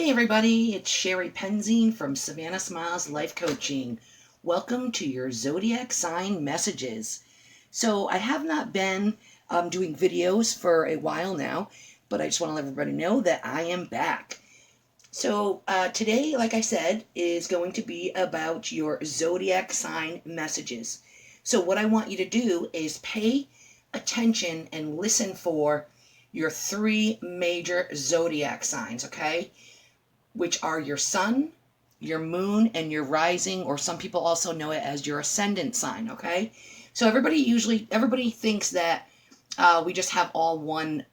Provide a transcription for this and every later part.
Hey everybody, it's Sherry Penzine from Savannah Smiles Life Coaching. Welcome to your Zodiac Sign Messages. So I have not been doing videos for a while now, but I just want to let everybody know that I am back. So today, like I said, is going to be about your Zodiac Sign Messages. So what I want you to do is pay attention and listen for your three major Zodiac signs, okay? Which are your sun, your moon, and your rising, or some people also know it as your ascendant sign, okay? So everybody thinks that we just have all one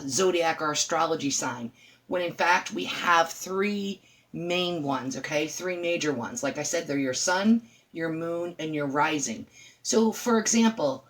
zodiac or astrology sign, when in fact we have three main ones, okay? Three major ones. Like I said, they're your sun, your moon, and your rising. So for example,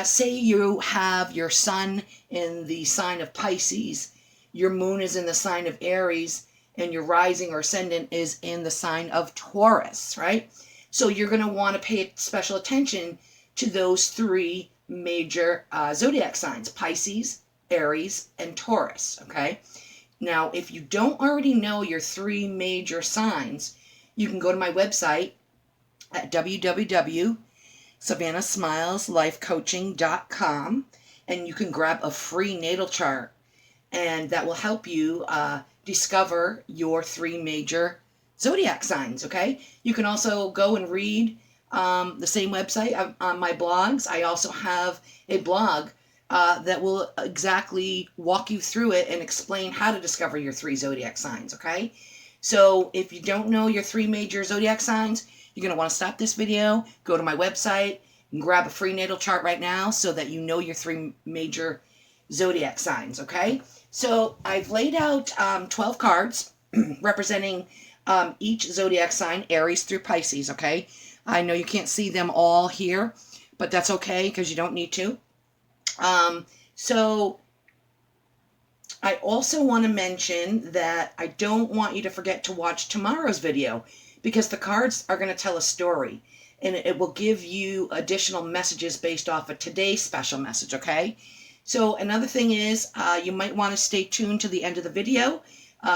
say you have your sun in the sign of Pisces, your moon is in the sign of Aries, and your rising or ascendant is in the sign of Taurus, right? So you're going to want to pay special attention to those three major zodiac signs: Pisces, Aries, and Taurus, okay? Now, if you don't already know your three major signs, you can go to my website at www.savannahsmileslifecoaching.com, and you can grab a free natal chart, and that will help you discover your three major zodiac signs, okay? You can also go and read the same website on my blogs. I also have a blog that will exactly walk you through it and explain how to discover your three zodiac signs, okay? So if you don't know your three major zodiac signs, you're going to want to stop this video, go to my website, and grab a free natal chart right now so that you know your three major zodiac signs, okay? So I've laid out 12 cards representing each zodiac sign, Aries through Pisces, okay? I know you can't see them all here, but that's okay because you don't need to. So I also want to mention that I don't want you to forget to watch tomorrow's video, because the cards are going to tell a story, and it will give you additional messages based off of today's special message, okay? So another thing is you might want to stay tuned to the end of the video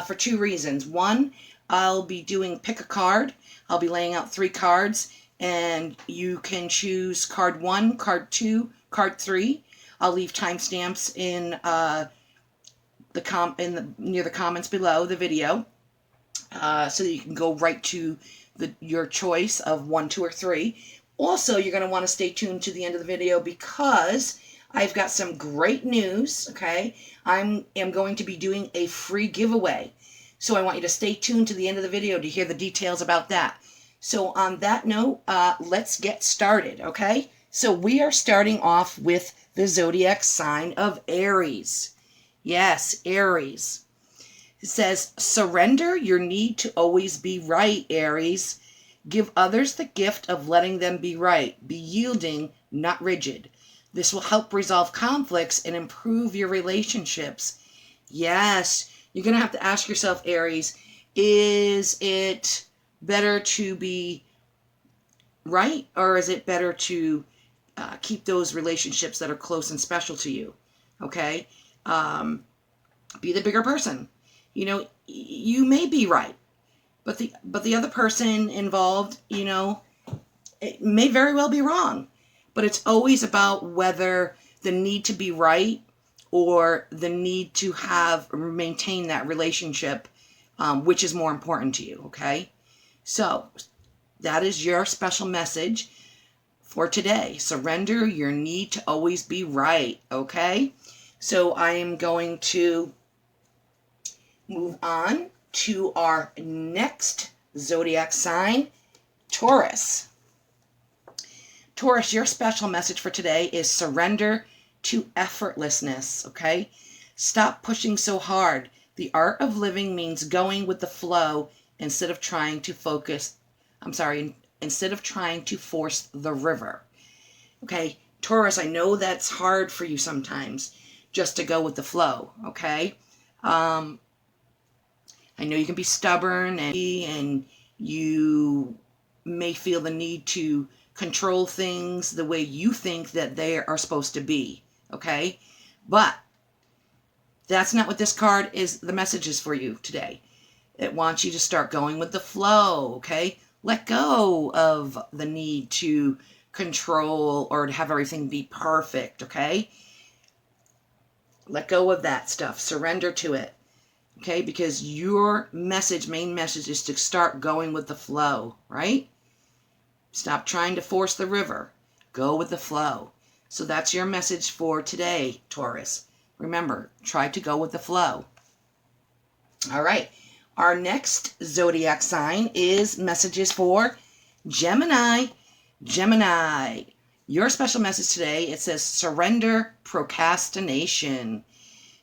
for two reasons. One, I'll be doing pick a card. I'll be laying out three cards, and you can choose card 1, card 2, card 3. I'll leave timestamps in near the comments below the video, so that you can go right to your choice of 1, 2, or 3. Also, you're going to want to stay tuned to the end of the video because I've got some great news, okay? I am going to be doing a free giveaway. So I want you to stay tuned to the end of the video to hear the details about that. So on that note, let's get started, okay? So we are starting off with the zodiac sign of Aries. Yes, Aries. It says, surrender your need to always be right, Aries. Give others the gift of letting them be right. Be yielding, not rigid. This will help resolve conflicts and improve your relationships. Yes, you're going to have to ask yourself, Aries, is it better to be right, or is it better to keep those relationships that are close and special to you? Okay? Be the bigger person. You know, you may be right, but the other person involved, you know, it may very well be wrong. But it's always about whether the need to be right or the need to maintain that relationship, which is more important to you, okay? So that is your special message for today. Surrender your need to always be right, okay? So I am going to move on to our next zodiac sign, Taurus. Taurus, your special message for today is surrender to effortlessness, okay? Stop pushing so hard. The art of living means going with the flow instead of trying to force the river. Okay, Taurus, I know that's hard for you sometimes, just to go with the flow, okay? I know you can be stubborn and you may feel the need to control things the way you think that they are supposed to be, okay? But that's not what this card is. The message is for you today. It wants you to start going with the flow, okay? Let go of the need to control or to have everything be perfect, okay? Let go of that stuff. Surrender to it, okay? Because your main message is to start going with the flow, right? Stop trying to force the river. Go with the flow. So that's your message for today, Taurus. Remember, try to go with the flow. All right. Our next zodiac sign is messages for Gemini. Gemini, your special message today, it says surrender procrastination.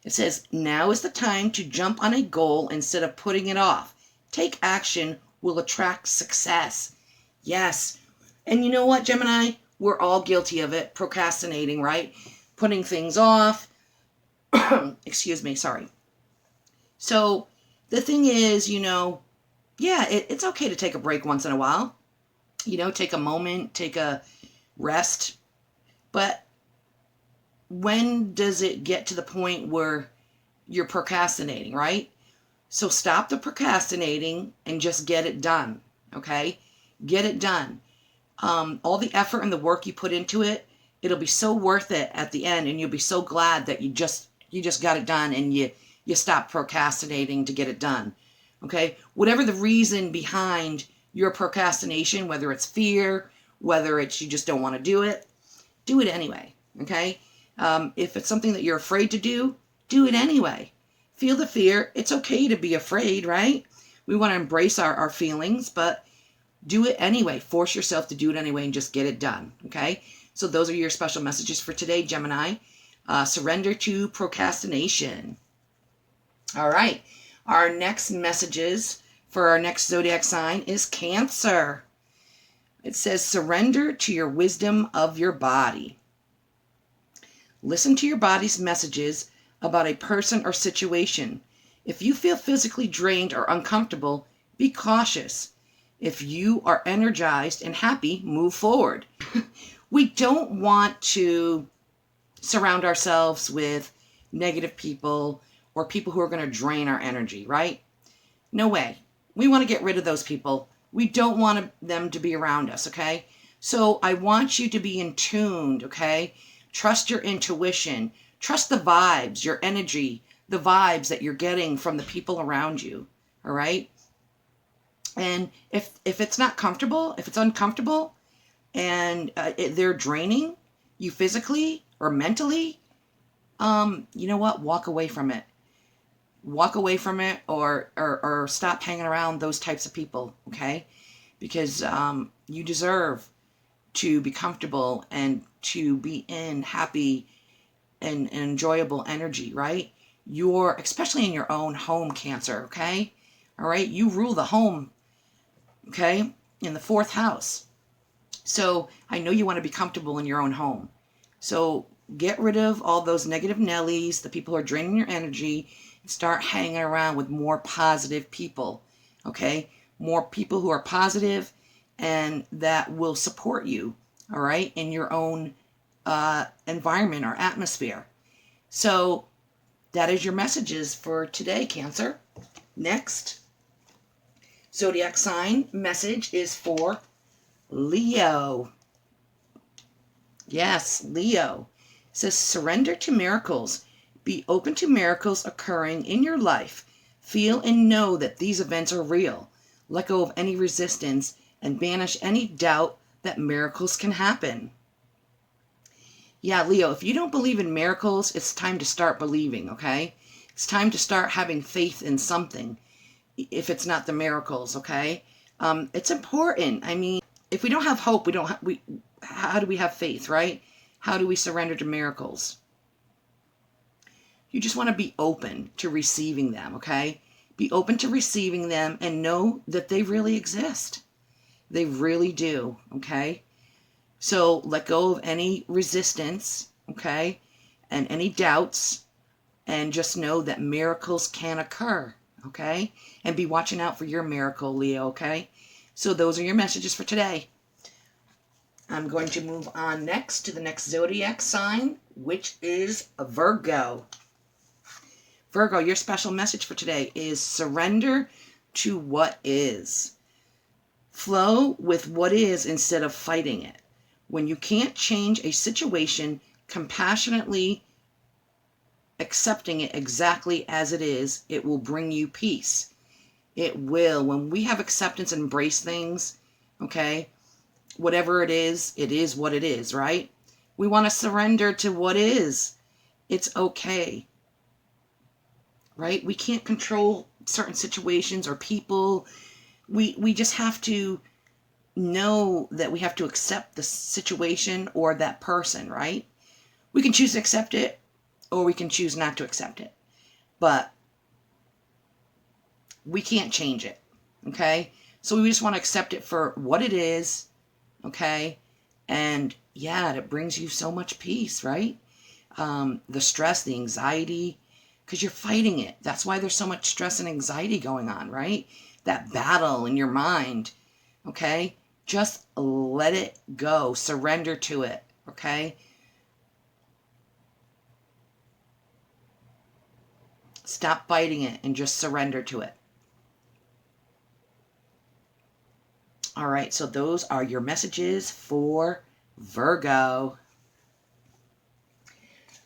It says now is the time to jump on a goal instead of putting it off. Take action will attract success. Yes. And you know what, Gemini? We're all guilty of it. Procrastinating, right? Putting things off. Excuse me, sorry. So the thing is, yeah, it's okay to take a break once in a while. Take a moment, take a rest. But when does it get to the point where you're procrastinating, right? So stop the procrastinating and just get it done, okay? Get it done. All the effort and the work you put into it, it'll be so worth it at the end, and you'll be so glad that you just got it done and you stop procrastinating to get it done, okay? Whatever the reason behind your procrastination, whether it's fear, whether it's you just don't want to do it anyway, okay? If it's something that you're afraid to do it anyway. Feel the fear. It's okay to be afraid, right? We want to embrace our feelings, but do it anyway. Force yourself to do it anyway and just get it done, okay? So those are your special messages for today, Gemini. Surrender to procrastination. All right. Our next messages for our next zodiac sign is Cancer. It says, surrender to your wisdom of your body. Listen to your body's messages about a person or situation. If you feel physically drained or uncomfortable, be cautious. If you are energized and happy, move forward. We don't want to surround ourselves with negative people or people who are going to drain our energy, right? No way. We want to get rid of those people. We don't want them to be around us, okay? So I want you to be in tune, okay? Trust your intuition. Trust the vibes, your energy, the vibes that you're getting from the people around you, all right? And if it's not comfortable, if it's uncomfortable, and they're draining you physically or mentally, you know what? Walk away from it. Walk away from it, or stop hanging around those types of people, okay? Because you deserve to be comfortable and to be in happy and enjoyable energy, right? Especially in your own home, Cancer, okay? All right? You rule the home, okay? In the 4th house. So I know you want to be comfortable in your own home. So get rid of all those negative Nellies, the people who are draining your energy, and start hanging around with more positive people, okay? More people who are positive and that will support you, all right, in your own environment or atmosphere. So that is your messages for today, Cancer. Next zodiac sign message is for Leo. Yes, Leo. It says, surrender to miracles. Be open to miracles occurring in your life. Feel and know that these events are real. Let go of any resistance and banish any doubt that miracles can happen. Yeah, Leo, if you don't believe in miracles, it's time to start believing, okay? It's time to start having faith in something, if it's not the miracles, okay? It's important. I mean, if we don't have hope, how do we have faith, right? How do we surrender to miracles? You just want to be open to receiving them, okay? Be open to receiving them and know that they really exist. They really do, okay? So let go of any resistance, okay? And any doubts, and just know that miracles can occur, okay? And be watching out for your miracle, Leo, okay? So those are your messages for today. I'm going to move on next to the next zodiac sign, which is Virgo. Virgo, your special message for today is surrender to what is. Flow with what is instead of fighting it. When you can't change a situation, compassionately accepting it exactly as it is, it will bring you peace. It will. When we have acceptance and embrace things, okay, whatever it is what it is, right? We want to surrender to what is. It's okay, right? We can't control certain situations or people. We just have to know that we have to accept the situation or that person, right? We can choose to accept it or we can choose not to accept it. But we can't change it, okay? So we just want to accept it for what it is, okay? And yeah, it brings you so much peace, right? The stress, the anxiety, because you're fighting it. That's why there's so much stress and anxiety going on, right? That battle in your mind, okay? Just let it go. Surrender to it, okay? Stop fighting it and just surrender to it. All right, so those are your messages for Virgo.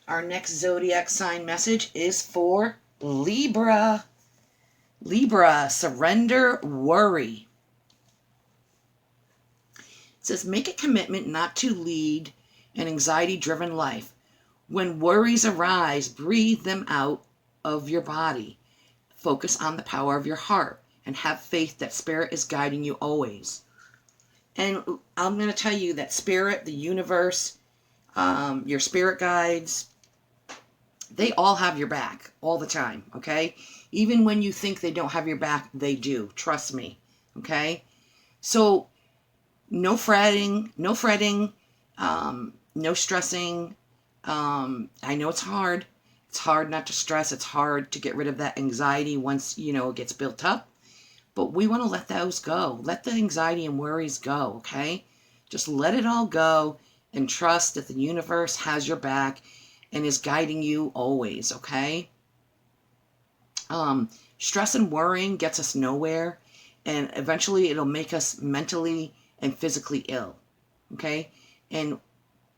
Our next zodiac sign message is for Libra. Libra, surrender worry. It says, make a commitment not to lead an anxiety-driven life. When worries arise, breathe them out of your body. Focus on the power of your heart and have faith that Spirit is guiding you always. And I'm going to tell you that Spirit, the universe, your spirit guides, they all have your back all the time, okay? Even when you think they don't have your back, they do. Trust me, okay? So no fretting, no stressing. I know it's hard. It's hard not to stress. It's hard to get rid of that anxiety once, it gets built up. But we want to let those go. Let the anxiety and worries go, okay? Just let it all go and trust that the universe has your back and is guiding you always, okay? Stress and worrying gets us nowhere, and eventually it'll make us mentally and physically ill, okay? And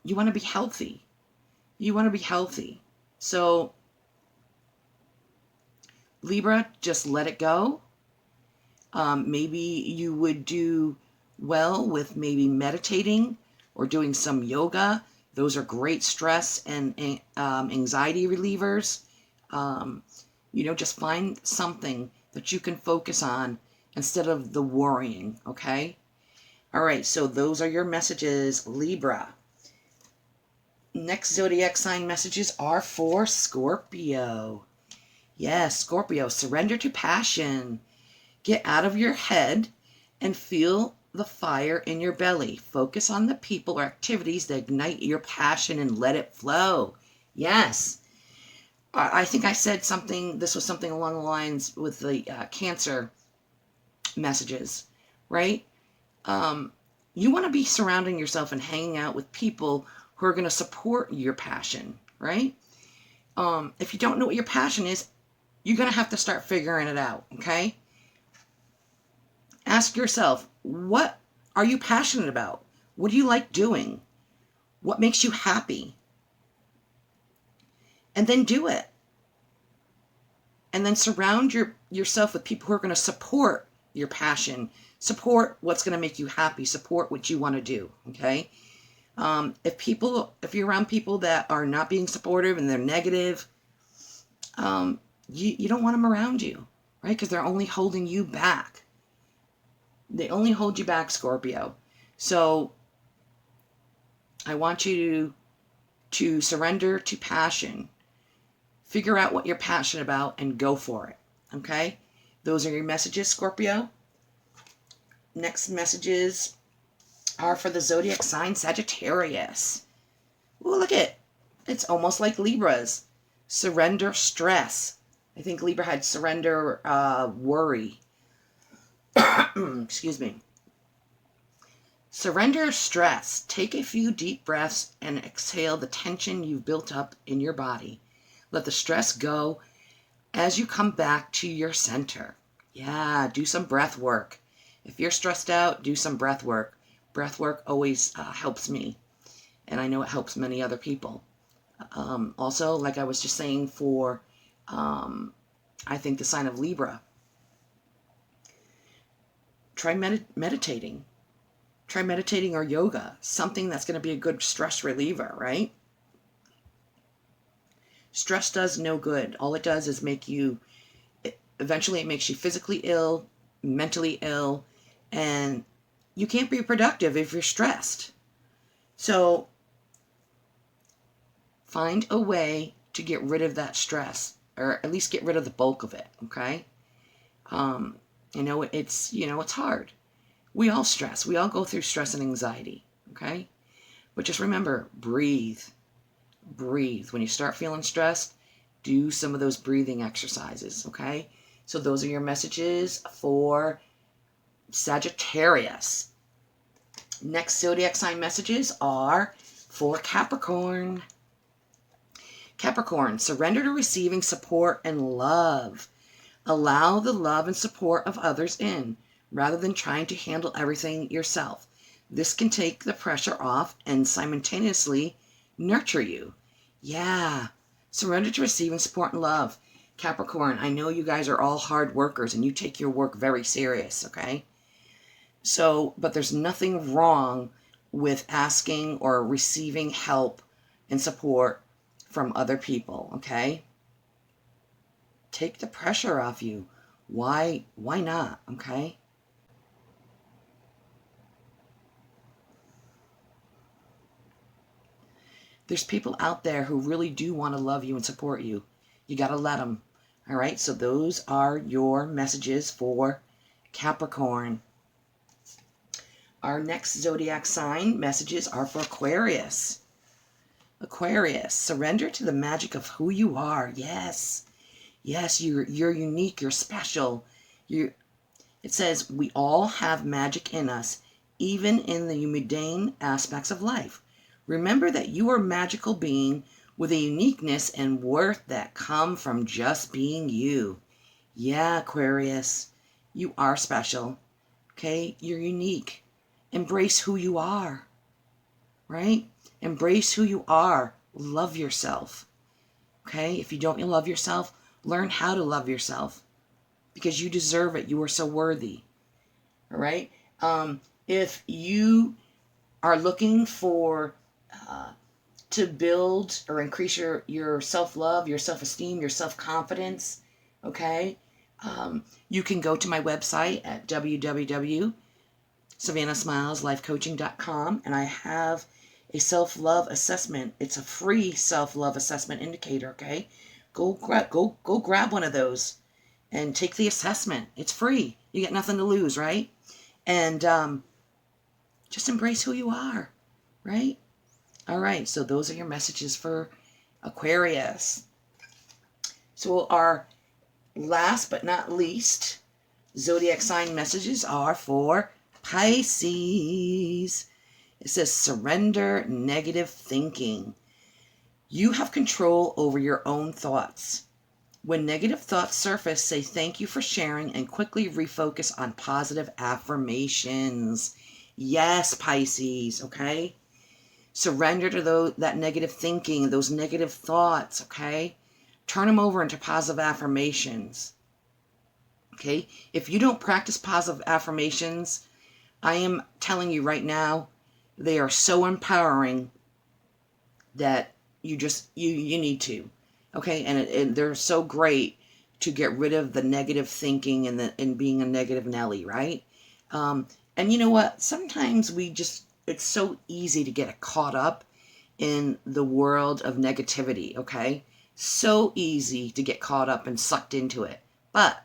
you want to be healthy. You want to be healthy. So, Libra, just let it go. Maybe you would do well with maybe meditating or doing some yoga. Those are great stress and anxiety relievers. Just find something that you can focus on instead of the worrying, okay? All right, so those are your messages, Libra. Next zodiac sign messages are for Scorpio. Yes, Scorpio, surrender to passion. Get out of your head and feel the fire in your belly. Focus on the people or activities that ignite your passion and let it flow. Yes. I think I said something, this was something along the lines with the Cancer messages, right? You want to be surrounding yourself and hanging out with people who are going to support your passion, right? If you don't know what your passion is, you're going to have to start figuring it out, okay? Ask yourself, what are you passionate about? What do you like doing? What makes you happy? And then do it. And then surround yourself with people who are going to support your passion, support what's going to make you happy, support what you want to do, okay? If you're around people that are not being supportive and they're negative, you don't want them around you, right? Because they're only holding you back. They only hold you back, Scorpio. So I want you to surrender to passion. Figure out what you're passionate about and go for it. Okay? Those are your messages, Scorpio. Next messages are for the zodiac sign Sagittarius. Ooh, look it. It's almost like Libra's. Surrender stress. I think Libra had surrender worry. Excuse me. Surrender stress. Take a few deep breaths and exhale the tension you've built up in your body. Let the stress go as you come back to your center. Yeah, do some breath work. If you're stressed out, do some breath work. Breath work always helps me, and I know it helps many other people. Also, like I was just saying for, I think the sign of Libra, try meditating. Try meditating or yoga, something that's going to be a good stress reliever, right? Stress does no good. All it does is eventually it makes you physically ill, mentally ill, and you can't be productive if you're stressed. So find a way to get rid of that stress, or at least get rid of the bulk of it, okay? It's hard. We all stress. We all go through stress and anxiety, okay? But just remember, breathe. Breathe. When you start feeling stressed, do some of those breathing exercises, okay? So those are your messages for Sagittarius. Next zodiac sign messages are for Capricorn. Capricorn, surrender to receiving support and love. Allow the love and support of others in, rather than trying to handle everything yourself. This can take the pressure off and simultaneously nurture you. Yeah, surrender to receiving support and love. Capricorn, I know you guys are all hard workers and you take your work very serious, okay? But there's nothing wrong with asking or receiving help and support from other people, okay? Take the pressure off you. Why not, okay? There's people out there who really do want to love you and support you. You got to let them. All right, so those are your messages for Capricorn. Our next zodiac sign messages are for Aquarius. Aquarius, surrender to the magic of who you are. Yes, you're unique, you're special. It says we all have magic in us, even in the mundane aspects of life. Remember that you are a magical being with a uniqueness and worth that come from just being you. Yeah, Aquarius, you are special. Okay, you're unique. Embrace who you are, right? Embrace who you are. Love yourself. Okay, if you don't love yourself, learn how to love yourself, because you deserve it. You are so worthy. All right. If you are looking for to build or increase your self-love, your self-esteem, your self-confidence, okay, you can go to my website at www.savannahsmileslifecoaching.com, and I have a self-love assessment. It's a free self-love assessment indicator, okay? Go grab one of those and take the assessment. It's free. You get nothing to lose, right? And just embrace who you are, right? All right, so those are your messages for Aquarius. So our last but not least zodiac sign messages are for Pisces. It says, surrender negative thinking. You have control over your own thoughts. When negative thoughts surface, say thank you for sharing and quickly refocus on positive affirmations. Yes, Pisces, okay? Surrender to that negative thinking, those negative thoughts, okay? Turn them over into positive affirmations, okay? If you don't practice positive affirmations, I am telling you right now, they are so empowering that you need to, okay? And they're so great to get rid of the negative thinking and being a negative Nelly, right? And you know what? Sometimes it's so easy to get caught up in the world of negativity, okay? So easy to get caught up and sucked into it. But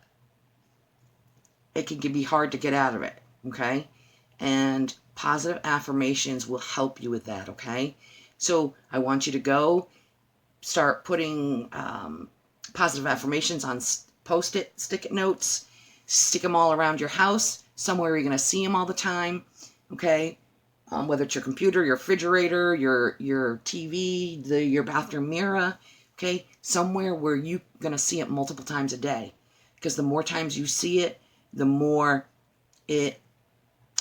it can be hard to get out of it, okay? And positive affirmations will help you with that, okay? So I want you to go start putting positive affirmations on Post-it, stick-it notes, stick them all around your house, somewhere you're going to see them all the time, okay? Whether it's your computer, your refrigerator, your TV, your bathroom mirror, okay? Somewhere where you're going to see it multiple times a day. Because the more times you see it, the more it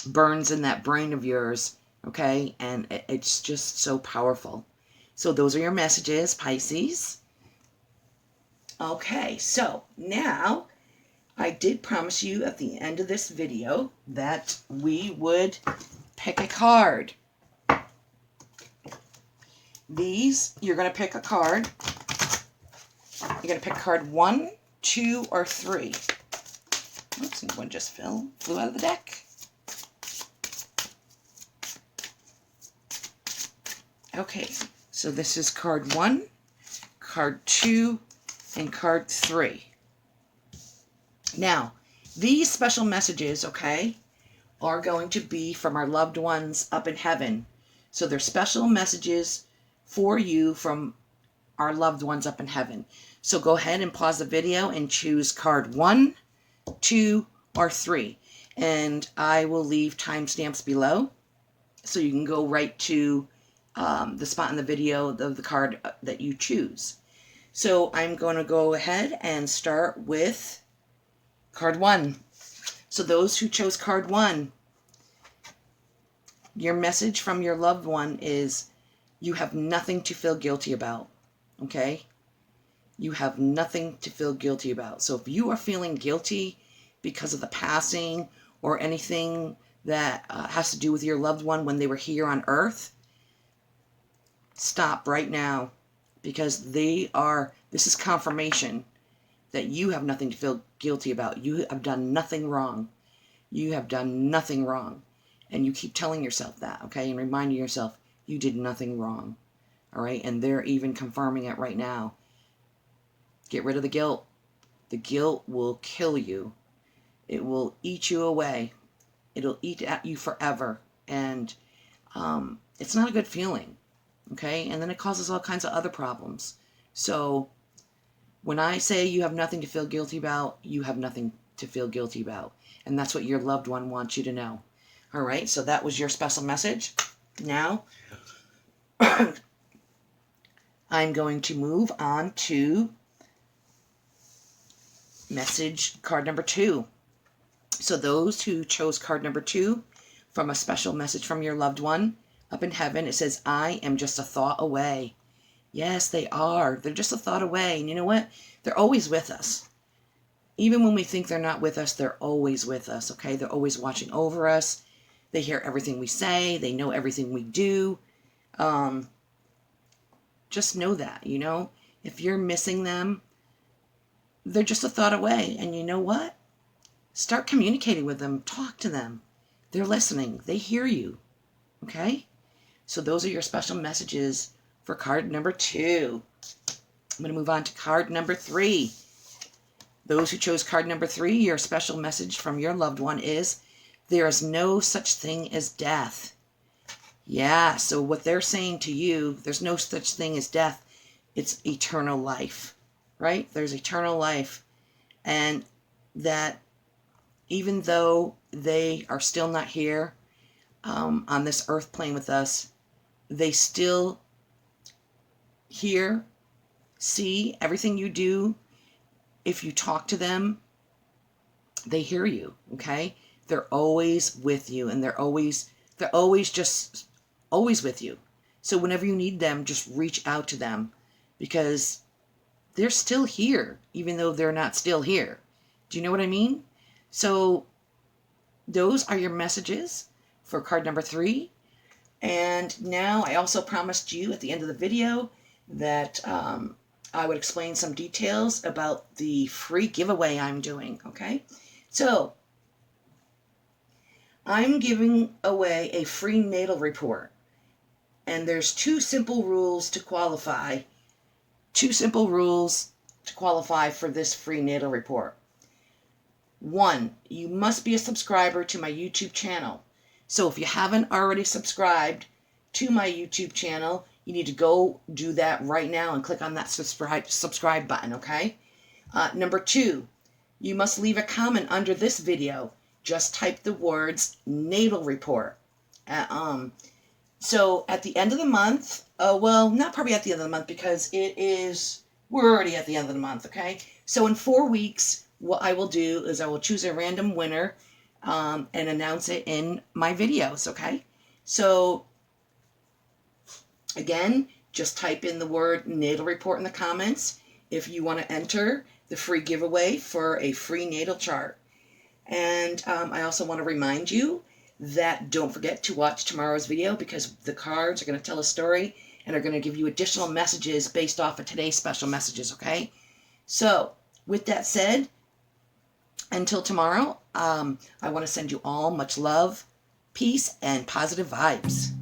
burns in that brain of yours, okay? And it's just so powerful. So those are your messages, Pisces. Okay, so now I did promise you at the end of this video that we would pick a card. You're going to pick a card. You're going to pick card 1, 2, or 3. Oops, one just flew out of the deck. Okay, so this is card 1, card 2, and card 3. Now, these special messages, okay, are going to be from our loved ones up in heaven. So they're special messages for you from our loved ones up in heaven. So go ahead and pause the video and choose card 1, 2, or 3. And I will leave timestamps below so you can go right to the spot in the video of the card that you choose. So I'm going to go ahead and start with card 1. So those who chose card 1, your message from your loved one is you have nothing to feel guilty about, okay? You have nothing to feel guilty about. So if you are feeling guilty because of the passing or anything that has to do with your loved one when they were here on earth, stop right now, because this is confirmation that you have nothing to feel guilty about. You have done nothing wrong. You have done nothing wrong. And you keep telling yourself that, okay? And reminding yourself you did nothing wrong, all right? And they're even confirming it right now. Get rid of the guilt. The guilt will kill you. It will eat you away. It'll eat at you forever. And it's not a good feeling, okay? And then it causes all kinds of other problems. So when I say you have nothing to feel guilty about, you have nothing to feel guilty about. And that's what your loved one wants you to know. All right, so that was your special message. Now, I'm going to move on to message card number 2. So those who chose card number 2 from a special message from your loved one up in heaven, it says, I am just a thought away. Yes, they are. They're just a thought away. And you know what? They're always with us. Even when we think they're not with us, they're always with us, okay? They're always watching over us. They hear everything we say. They know everything we do. Just know that, you know? If you're missing them, they're just a thought away. And you know what? Start communicating with them. Talk to them. They're listening. They hear you, okay? So those are your special messages for card number 2. I'm going to move on to card number 3. Those who chose card number 3, your special message from your loved one is, there is no such thing as death. Yeah, so what they're saying to you, there's no such thing as death. It's eternal life, right? There's eternal life. And that even though they are still not here on this earth plane with us, they still hear, see everything you do. If you talk to them, they hear you, okay? They're always with you, and they're always with you. So whenever you need them, just reach out to them, because they're still here, even though they're not still here. Do you know what I mean? So those are your messages for card number 3. And now I also promised you at the end of the video that I would explain some details about the free giveaway I'm doing, okay? So I'm giving away a free natal report. And there's 2 simple rules to qualify. 2 simple rules to qualify for this free natal report. 1, you must be a subscriber to my YouTube channel. So if you haven't already subscribed to my YouTube channel, you need to go do that right now and click on that subscribe button, okay? Number 2, you must leave a comment under this video. Just type the words natal report. So at the end of the month, well, not probably at the end of the month, because we're already at the end of the month, okay? So in 4 weeks, what I will do is I will choose a random winner and announce it in my videos, okay? So, again, just type in the word Natal Report in the comments if you want to enter the free giveaway for a free natal chart. And I also want to remind you that don't forget to watch tomorrow's video, because the cards are going to tell a story and are going to give you additional messages based off of today's special messages, okay? So, with that said, until tomorrow, I want to send you all much love, peace, and positive vibes.